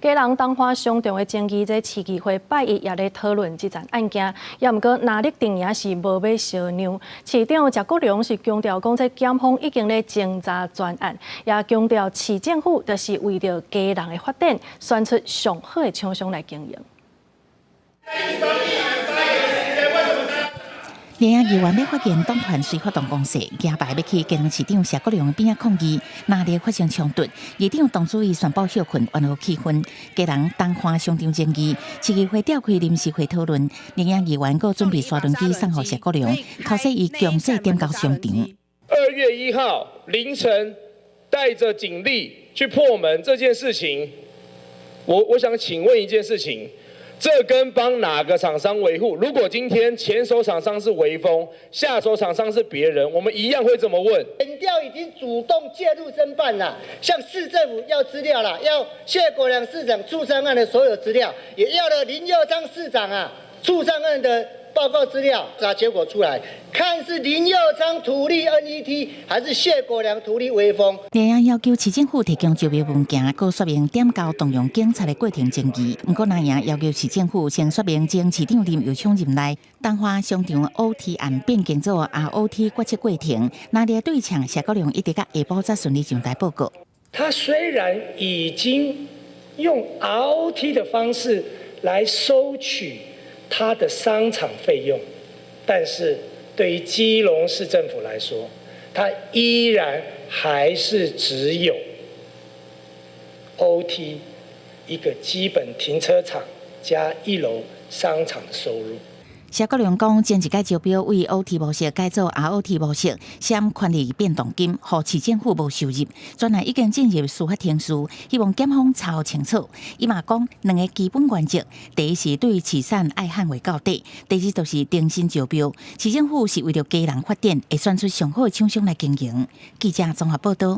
基隆东华商场的争议，在市议会拜一也咧讨论这件案件，也毋过哪力定也是无要小让。市长谢国良是强调讲，这检方已经咧侦查专案，也强调市政府就是为着基隆的发展，选出上好的厂商来经营。 连夜议员要发现党团随发动攻势，假牌要去基隆市长谢国良边仔抗议，哪里发生冲突？议长董主义宣布休困，缓和气氛。基隆东华商场争议，市议会召开临时会讨论，连夜议员阁准备刷轮机送予谢国良，考试以强制点到商场。2月1号凌晨，带着警力去破门这件事情，我想请问一件事情。 这跟帮哪个厂商维护？如果今天前手厂商是微风，下手厂商是别人，我们一样会这么问。检调已经主动介入侦办了，向市政府要资料了，要谢国良市长触伤案的所有资料，也要了林佑昌市长触伤案的报告资料，查结果出来，看是林佑昌图利 NET， 还是谢国良图利微风。连夜要求市政府提供招标文件，佮说明点交动用警察的过程争议。不过，那样要求市政府先说明前市长林佑昌任内东华商场 OT 案变更做 ROT 决策过程，那里对象谢国良一直到下晡才顺利上台报告。他虽然已经用 ROT 的方式来收取 他的商场费用，但是对于基隆市政府来说，它依然还是只有 OT 一个基本停车场加1楼商场的收入。 谢国良讲，前一届招标为 OT 模式改做 ROT 模式，闪权利变动金，互市政府无收入。专案已经进入司法程序，希望检方查清楚。伊嘛讲2个基本原则：第一是对慈善爱捍卫到底；第二就是诚信招标。市政府是为了基隆发展，会选出上好的厂商来经营。记者综合报道。